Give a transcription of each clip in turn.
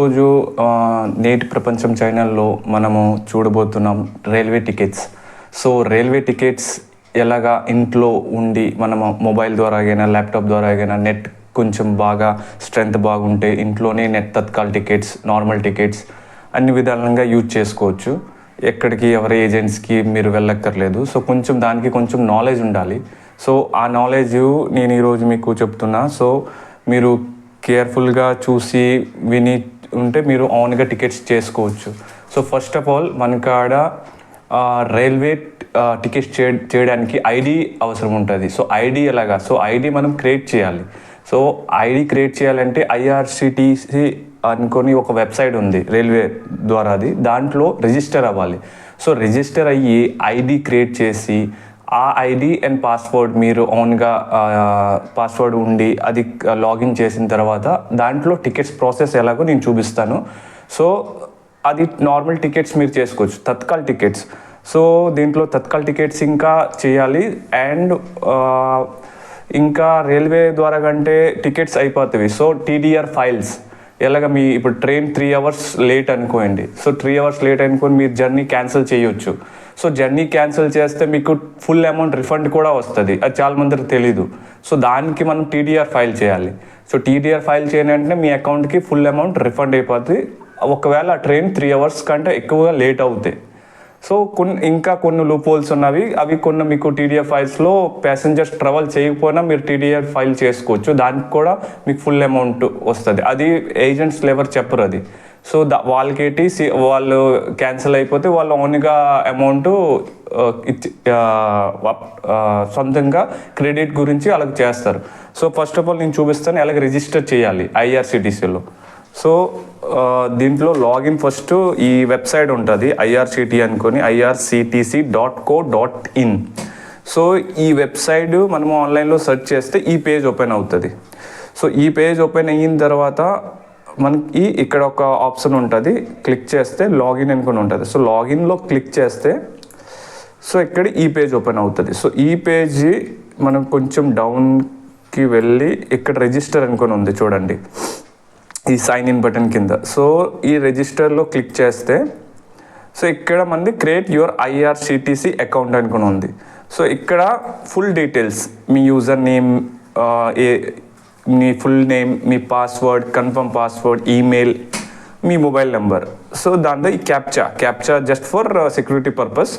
రోజు నేటి ప్రపంచం ఛానల్లో మనము చూడబోతున్నాం railway tickets. So railway tickets ఎలాగా ఇంట్లో ఉండి మనము మొబైల్ ద్వారా అయినా ల్యాప్టాప్ ద్వారా అయినా నెట్ కొంచెం బాగా స్ట్రెంత్ బాగుంటే ఇంట్లోనే net Tatkal tickets, normal tickets అన్ని విధాలుగా యూజ్ చేసుకోవచ్చు. ఎక్కడికి ఎవరి ఏజెంట్స్కి మీరు వెళ్ళక్కర్లేదు. సో దానికి కొంచెం నాలెడ్జ్ ఉండాలి. సో ఆ నాలెడ్జ్ నేను ఈరోజు మీకు చెప్తున్నా. సో మీరు కేర్ఫుల్గా చూసి విని ఉంటే మీరు ఆన్గా టికెట్స్ చేసుకోవచ్చు. సో ఫస్ట్ ఆఫ్ ఆల్ మనకాడ రైల్వే టికెట్స్ చేయడానికి ఐడి అవసరం ఉంటుంది. సో ఐడి ఎలాగా? సో ఐడి మనం క్రియేట్ చేయాలి. సో ఐడి క్రియేట్ చేయాలంటే ఐఆర్సిటిసి అనుకొని ఒక వెబ్సైట్ ఉంది రైల్వే ద్వారాది, దాంట్లో రిజిస్టర్ అవ్వాలి. సో రిజిస్టర్ అయ్యి ఐడి క్రియేట్ చేసి ఆ ఐడి అండ్ పాస్వర్డ్ మీరు ఓన్గా పాస్వర్డ్ ఉండి అది లాగిన్ చేసిన తర్వాత దాంట్లో టికెట్స్ ప్రాసెస్ ఎలాగో నేను చూపిస్తాను. సో అది నార్మల్ టికెట్స్ మీరు చేసుకోవచ్చు, తత్కాల్ టికెట్స్. సో దీంట్లో తత్కాల్ టికెట్స్ ఇంకా చేయాలి. అండ్ ఇంకా రైల్వే ద్వారా కంటే టికెట్స్ అయిపోతాయి. సో టీడీఆర్ ఫైల్స్ ఎలాగ మీ ఇప్పుడు ట్రైన్ 3 hours లేట్ అనుకోండి. సో 3 hours లేట్ అనుకొని మీరు జర్నీ క్యాన్సిల్ చేయొచ్చు. సో జర్నీ క్యాన్సిల్ చేస్తే మీకు ఫుల్ అమౌంట్ రిఫండ్ కూడా వస్తుంది. అది చాలా మందికి తెలీదు. సో దానికి మనం టీడీఆర్ ఫైల్ చేయాలి. సో టీడీఆర్ ఫైల్ చేయాలంటే మీ అకౌంట్కి ఫుల్ అమౌంట్ రిఫండ్ అయిపోతుంది. ఒకవేళ ఆ ట్రైన్ 3 hours కంటే ఎక్కువగా లేట్ అవుతాయి. సో కొన్ని లూప్ హోల్స్ ఉన్నవి. అవి మీకు టీడీఆర్ ఫైల్స్లో ప్యాసింజర్స్ ట్రావెల్ చేయకపోయినా మీరు టీడీఆర్ ఫైల్ చేసుకోవచ్చు. దానికి కూడా మీకు ఫుల్ అమౌంట్ వస్తుంది. అది ఏజెంట్స్ ఎవరు చెప్పరు అది. సో వాళ్ళకేటి వాళ్ళు క్యాన్సిల్ అయిపోతే వాళ్ళు ఓన్గా అమౌంట్ సొంతంగా క్రెడిట్ గురించి అలాగ చేస్తారు. సో ఫస్ట్ ఆఫ్ ఆల్ నేను చూపిస్తాను ఎలాగ రిజిస్టర్ చేయాలి ఐఆర్సిటీసీలో. సో దీంట్లో లాగిన్ ఫస్ట్ ఈ వెబ్సైట్ ఉంటుంది ఐఆర్సిటీ అనుకొని irctc.co.in. సో ఈ వెబ్సైట్ మనము ఆన్లైన్లో సెర్చ్ చేస్తే ఈ పేజ్ ఓపెన్ అవుతుంది. సో ఈ పేజ్ ఓపెన్ అయిన తర్వాత మనకి ఇక్కడ ఒక ఆప్షన్ ఉంటుంది, క్లిక్ చేస్తే లాగిన్ అనుకొని ఉంటుంది. సో లాగిన్లో క్లిక్ చేస్తే సో ఇక్కడ ఈ పేజ్ ఓపెన్ అవుతుంది. సో ఈ పేజ్ మనం కొంచెం డౌన్కి వెళ్ళి ఇక్కడ రిజిస్టర్ అనుకొని ఉంది చూడండి, ఈ సైన్ ఇన్ బటన్ కింద. సో ఈ రిజిస్టర్లో క్లిక్ చేస్తే సో ఇక్కడ మనది క్రియేట్ యువర్ ఐఆర్సిటీసీ అకౌంట్ అనుకుని ఉంది. సో ఇక్కడ ఫుల్ డీటెయిల్స్, మీ యూజర్ నేమ్, మీ ఫుల్ నేమ్, మీ పాస్వర్డ్, కన్ఫర్మ్ పాస్వర్డ్, ఈమెయిల్, మీ మొబైల్ నెంబర్. సో దాంట్లో ఈ captcha just for security purpose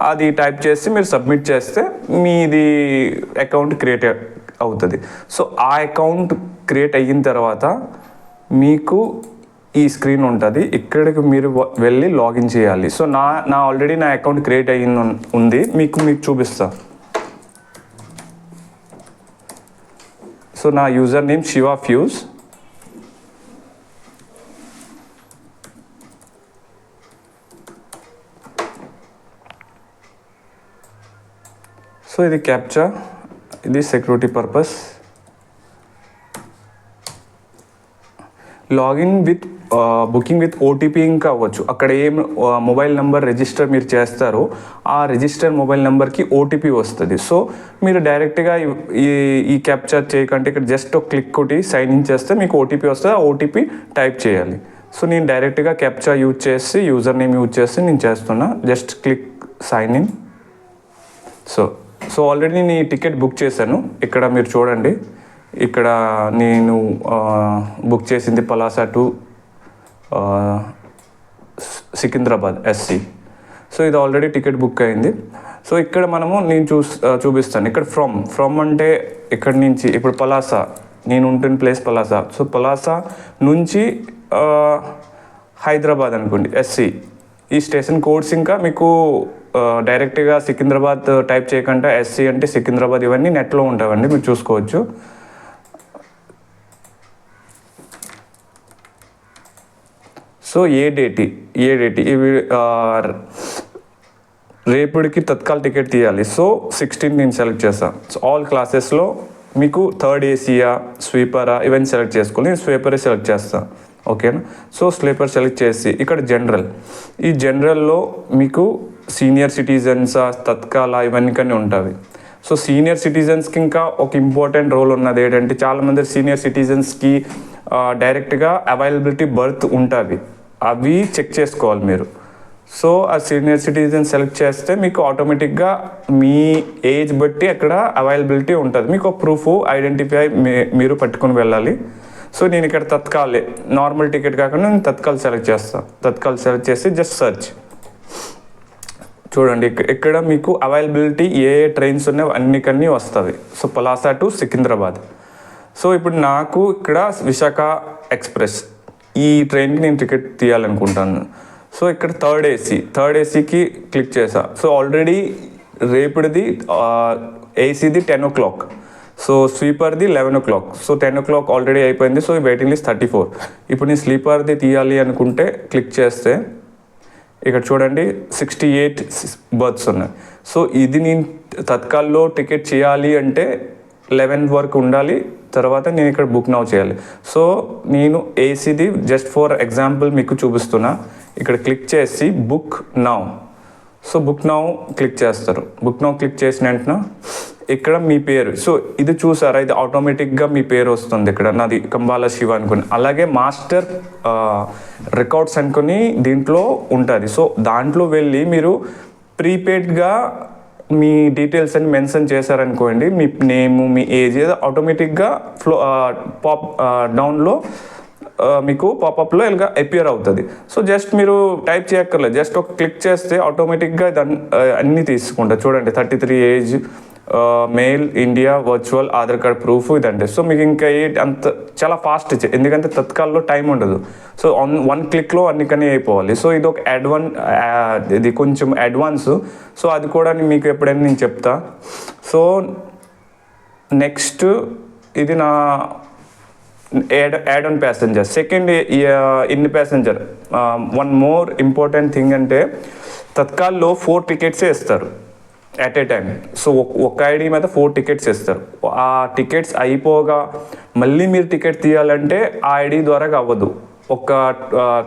అది టైప్ చేసి మీరు సబ్మిట్ చేస్తే మీది అకౌంట్ క్రియేట్ అవుతుంది. సో ఆ అకౌంట్ క్రియేట్ అయిన తర్వాత మీకు ఈ స్క్రీన్ ఉంటుంది. ఇక్కడికి మీరు వెళ్ళి లాగిన్ చేయాలి. సో నా ఆల్రెడీ నా అకౌంట్ క్రియేట్ ఉంది, మీకు చూపిస్తా. సో నా user name Shiva fuse. So ఇది క్యాప్చా, ఇది security purpose. Login with booking with OTP ఇంకా అవ్వచ్చు. అక్కడ ఏం మొబైల్ నెంబర్ రిజిస్టర్ మీరు చేస్తారో ఆ రిజిస్టర్ మొబైల్ నెంబర్కి ఓటీపీ వస్తుంది. సో మీరు డైరెక్ట్గా ఈ క్యాప్చర్ చేయకంటే ఇక్కడ జస్ట్ ఒక క్లిక్ కొట్టి సైన్ ఇన్ చేస్తే మీకు ఓటీపీ వస్తుంది. ఆ ఓటీపీ టైప్ చేయాలి. సో నేను డైరెక్ట్గా క్యాప్చర్ యూజ్ చేసి యూజర్ నేమ్ యూజ్ చేసి నేను చేస్తున్నా. Just click sign in. So already నేను ఈ టికెట్ బుక్ చేశాను. ఇక్కడ మీరు చూడండి, ఇక్కడ నేను బుక్ చేసింది Palasa to Secunderabad SC. So ఇది ఆల్రెడీ టికెట్ బుక్ అయింది. సో ఇక్కడ నేను చూపిస్తాను. ఇక్కడ ఫ్రమ్ అంటే ఇక్కడి నుంచి ఇప్పుడు పలాస, నేను ఉంటున్న ప్లేస్ పలాస. సో పలాస నుంచి హైదరాబాద్ అనుకోండి ఎస్సీ. ఈ స్టేషన్ కోడ్స్ ఇంకా మీకు డైరెక్ట్గా సికింద్రాబాద్ టైప్ చేయకుండా ఎస్సీ అంటే సికింద్రాబాద్ ఇవన్నీ నెట్లో ఉంటాయండి, మీరు చూసుకోవచ్చు. సో ఏ డేట్ ఇవి రేపటికి తత్కాల్ టికెట్ తీయాలి. సో 16 నేను సెలెక్ట్ చేస్తాను. సో ఆల్ క్లాసెస్లో మీకు థర్డ్ ఏసీయా, స్లీపరా ఇవన్నీ సెలెక్ట్ చేసుకోవాలి. నేను స్లీపరే సెలెక్ట్ చేస్తాను, ఓకేనా. సో స్లీపర్ సెలెక్ట్ చేసి ఇక్కడ ఈ జనరల్లో మీకు సీనియర్ సిటిజన్స్, తత్కాల ఇవన్నీ కానీ ఉంటాయి. సో సీనియర్ సిటిజన్స్కి ఇంకా ఒక ఇంపార్టెంట్ రోల్ ఉన్నది ఏంటంటే చాలామంది సీనియర్ సిటిజన్స్కి డైరెక్ట్గా అవైలబిలిటీ బర్త్ ఉంటుంది, అవి చెక్ చేసుకోవాలి మీరు. సో ఆ సీనియర్ సిటిజన్ సెలెక్ట్ చేస్తే మీకు ఆటోమేటిక్గా మీ ఏజ్ బట్టి అక్కడ అవైలబిలిటీ ఉంటుంది. మీకు ప్రూఫ్ ఐడెంటిఫై మీరు పట్టుకొని వెళ్ళాలి. సో నేను ఇక్కడ తత్కాలే నార్మల్ టికెట్ కాకుండా నేను తత్కాల్ సెలెక్ట్ చేస్తాను. తత్కాల్ సెలెక్ట్ చేసి జస్ట్ సర్చ్ చూడండి, ఇక్కడ మీకు అవైలబిలిటీ ఏ ట్రైన్స్ ఉన్నాయో అన్నికన్నీ వస్తుంది. So Palasa to Secunderabad. So ఇప్పుడు నాకు ఇక్కడ విశాఖ ఎక్స్ప్రెస్ ఈ ట్రైన్కి నేను టికెట్ తీయాలనుకుంటాను. సో ఇక్కడ థర్డ్ ఏసీకి క్లిక్ చేసా. సో ఆల్రెడీ రేపుడిది ఏసీది 10 o'clock, సో స్లీపర్ది 11 o'clock. సో 10 o'clock ఆల్రెడీ అయిపోయింది. So waiting list 34. ఇప్పుడు నేను స్లీపర్ది తీయాలి అనుకుంటే క్లిక్ చేస్తే ఇక్కడ చూడండి 68 బర్త్స్ ఉన్నాయి. సో ఇది నేను తత్కాల్లో టికెట్ చేయాలి అంటే 11 వరకు ఉండాలి, తర్వాత నేను ఇక్కడ బుక్ నౌ చేయాలి. సో నేను ఏసీది జస్ట్ ఫర్ ఎగ్జాంపుల్ మీకు చూపిస్తున్నా. ఇక్కడ క్లిక్ చేసి book now. So book now click చేస్తారు. బుక్ నౌ క్లిక్ చేసిన వెంటనే ఇక్కడ మీ పేరు, సో ఇది చూసారా, ఇది ఆటోమేటిక్గా మీ పేరు వస్తుంది. ఇక్కడ నాది కంబాల శివ అనుకుని, అలాగే మాస్టర్ రికార్డ్స్ అనుకుని దీంట్లో ఉంటుంది. సో దాంట్లో వెళ్ళి మీరు ప్రీపెయిడ్గా మీ డీటెయిల్స్ అని మెన్షన్ చేశారనుకోండి, మీ నేము మీ ఏజ్ ఆటోమేటిక్గా డౌన్లో మీకు పాపప్లో ఇలాగ అపియర్ అవుతుంది. సో జస్ట్ మీరు టైప్ చేయక్కర్లేదు, జస్ట్ ఒక క్లిక్ చేస్తే ఆటోమేటిక్గా అన్నీ తీసుకుంటారు. చూడండి 33 age, mail, India, virtual, Aadhaar card proof ఇదంటే. సో మీకు ఇంకా అంత చాలా ఫాస్ట్ ఎందుకంటే తత్కాల్లో టైం ఉండదు. సో వన్ క్లిక్లో అన్నికన్నీ అయిపోవాలి. సో ఇది ఒక ఇది కొంచెం అడ్వాన్స్. సో అది కూడా మీకు ఎప్పుడైనా నేను చెప్తా. సో నెక్స్ట్ ఇది నా add on passenger. Second in passenger. One more important thing అంటే తత్కాల్లో 4 టికెట్సే ఇస్తారు ఎట్ ఏ టైం. సో ఒక ఐడి మీద 4 టికెట్స్ ఇస్తారు. ఆ టికెట్స్ అయిపోగా మళ్ళీ మీరు టికెట్ తీయాలంటే ఆ ఐడి ద్వారా అవ్వదు, ఒక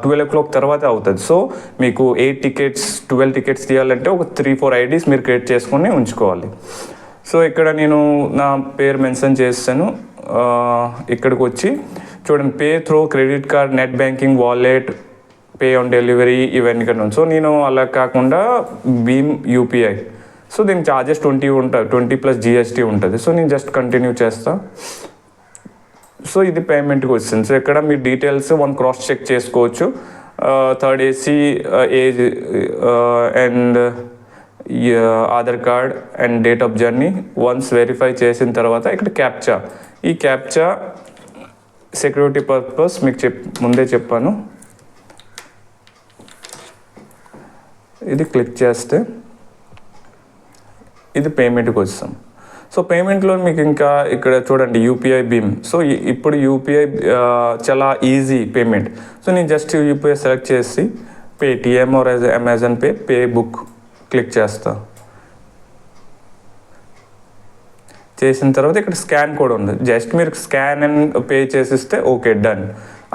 12 o'clock తర్వాత అవుతుంది. సో మీకు 8 టికెట్స్ 12 టికెట్స్ తీయాలంటే ఒక 3-4 ఐడీస్ మీరు క్రియేట్ చేసుకొని ఉంచుకోవాలి. సో ఇక్కడ నేను నా పేరు మెన్షన్ చేస్తాను. ఇక్కడికి వచ్చి చూడండి, pay through credit card, net banking, wallet, pay on delivery ఇవన్నీ ఇక్కడ. సో నేను అలా కాకుండా భీమ్ యూపీఐ. సో దీనికి ఛార్జెస్ 20 ఉంటుంది, 20+ GST ఉంటుంది. సో నేను జస్ట్ కంటిన్యూ చేస్తా. సో ఇది పేమెంట్కి వచ్చింది. సో ఇక్కడ మీ డీటెయిల్స్ క్రాస్ చెక్ చేసుకోవచ్చు. Third AC, age and Aadhaar card and date of journey once verify చేసిన తర్వాత ఇక్కడ క్యాప్చా. ఈ క్యాప్చా సెక్యూరిటీ పర్పస్ మీకు ముందే చెప్పాను. ఇది క్లిక్ చేస్తే ఇది పేమెంట్కి వస్తాం. సో పేమెంట్లో మీకు ఇంకా ఇక్కడ చూడండి యూపీఐ భీమ్. సో ఇప్పుడు యూపీఐ చాలా ఈజీ పేమెంట్. సో నేను జస్ట్ యూపీఐ సెలెక్ట్ చేసి Paytm or Amazon Pay book click చేస్తా. చేసిన తర్వాత ఇక్కడ స్కాన్ కోడ్ ఉంది, జస్ట్ మీరు స్కాన్ అండ్ పే చేసిస్తే ఓకే డన్.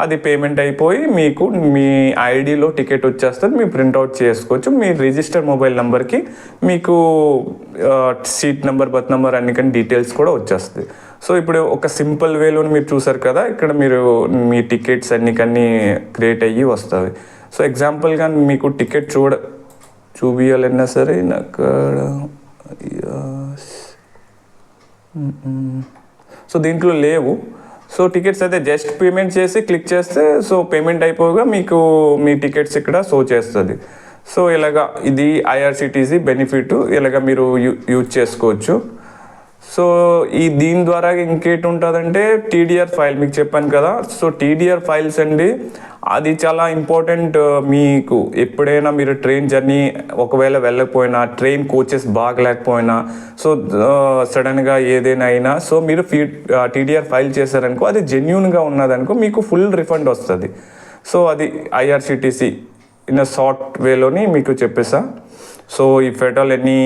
అది పేమెంట్ అయిపోయి మీకు మీ ఐడిలో టికెట్ వచ్చేస్తుంది. మీరు ప్రింట్అవుట్ చేసుకోవచ్చు. మీ రిజిస్టర్ మొబైల్ నెంబర్కి మీకు సీట్ నెంబర్, బర్త్ నెంబర్ అన్ని డీటెయిల్స్ కూడా వచ్చేస్తుంది. సో ఇప్పుడు ఒక సింపుల్ వేలో మీరు చూసారు కదా, ఇక్కడ మీరు మీ టికెట్స్ అన్నికన్నీ క్రియేట్ అయ్యి వస్తుంది. సో ఎగ్జాంపుల్గా మీకు టికెట్ చూపించాలన్నా సరే అక్కడ సో దీంట్లో లేవు. సో టికెట్స్ అయితే జస్ట్ పేమెంట్ చేసి క్లిక్ చేస్తే సో పేమెంట్ అయిపోగా మీకు మీ టికెట్స్ ఇక్కడ షో చేస్తుంది. సో ఇలాగా ఇది ఐఆర్సిటీసీ బెనిఫిట్, ఇలాగ మీరు యూజ్ చేసుకోవచ్చు. సో దీని ద్వారా ఇంకేటి ఉంటుందంటే టీడీఆర్ ఫైల్ మీకు చెప్పాను కదా. సో టీడీఆర్ ఫైల్స్ అండి, అది చాలా ఇంపార్టెంట్. మీకు ఎప్పుడైనా మీరు ట్రైన్ జర్నీ ఒకవేళ వెళ్ళకపోయినా, ట్రైన్ కోచెస్ బాగలేకపోయినా, సో సడన్గా ఏదైనా అయినా, సో మీరు టీడీఆర్ ఫైల్ చేశారనుకో, అది జెన్యూన్గా ఉన్నదనుకో మీకు ఫుల్ రిఫండ్ వస్తుంది. సో అది ఐఆర్సిటీసీ ఇన్ షార్ట్ వేలోని మీకు చెప్పేసా. సో ఈ ఫెడరల్ ఎనీ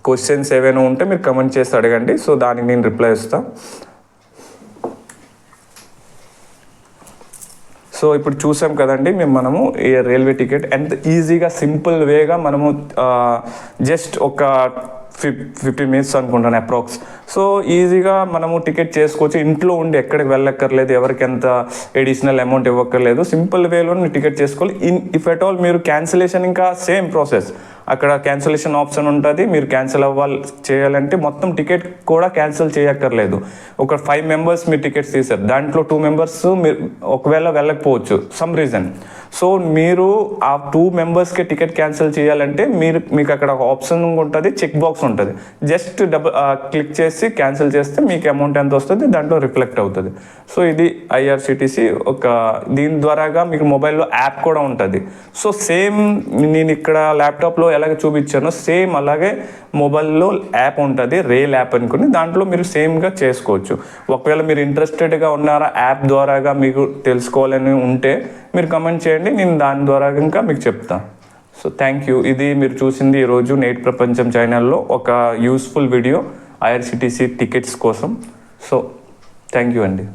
క్వశ్చన్స్ ఏవైనా ఉంటే మీరు కమెంట్ చేసి అడగండి. సో దానికి నేను రిప్లై ఇస్తాను. సో ఇప్పుడు చూసాం కదండి మనము ఈ రైల్వే టికెట్ ఎంత ఈజీగా సింపుల్ వేగా మనము జస్ట్ ఒక 15 minutes అనుకుంటాను అప్రాక్స్. సో ఈజీగా మనము టికెట్ చేసుకోవచ్చు, ఇంట్లో ఉండి ఎక్కడికి వెళ్ళక్కర్లేదు, ఎవరికి ఎంత ఎడిషనల్ అమౌంట్ ఇవ్వక్కర్లేదు, సింపుల్ వేలో టికెట్ చేసుకోవాలి. ఇఫ్ ఎట్ ఆల్ మీరు క్యాన్సిలేషన్ ఇంకా సేమ్ ప్రాసెస్, అక్కడ క్యాన్సిలేషన్ ఆప్షన్ ఉంటుంది. మీరు క్యాన్సిల్ చేయాలంటే మొత్తం టికెట్ కూడా క్యాన్సిల్ చేయక్కర్లేదు. ఒక 5 మెంబర్స్ మీరు టికెట్స్ తీశారు, దాంట్లో 2 మెంబర్స్ మీరు ఒకవేళ వెళ్ళకపోవచ్చు సమ్ రీజన్. సో మీరు ఆ 2 మెంబర్స్కి టికెట్ క్యాన్సిల్ చేయాలంటే మీకు అక్కడ ఒక ఆప్షన్ ఉంటుంది, చెక్ బాక్స్ ఉంటుంది. జస్ట్ క్లిక్ చేసి క్యాన్సిల్ చేస్తే మీకు అమౌంట్ ఎంత వస్తుంది దాంట్లో రిఫ్లెక్ట్ అవుతుంది. సో ఇది ఐఆర్సిటీసీ దీని ద్వారాగా మీకు మొబైల్లో యాప్ కూడా ఉంటుంది. సో సేమ్ నేను ఇక్కడ ల్యాప్టాప్లో ఎలాగ చూపించానో సేమ్ అలాగే మొబైల్లో యాప్ ఉంటుంది, రైల్ యాప్ అనుకుని, దాంట్లో మీరు సేమ్గా చేసుకోవచ్చు. ఒకవేళ మీరు ఇంట్రెస్టెడ్గా ఉన్నారా యాప్ ద్వారాగా మీకు తెలుసుకోవాలని ఉంటే మీరు కమెంట్ చేయండి, నేను దాని ద్వారా ఇంకా మీకు చెప్తాను. So thank you. ఇది మీరు చూసింది ఈరోజు నేటి ప్రపంచం ఛానల్లో ఒక యూస్ఫుల్ వీడియో ఐఆర్సిటీసీ టికెట్స్ కోసం. సో థ్యాంక్ యూ అండి.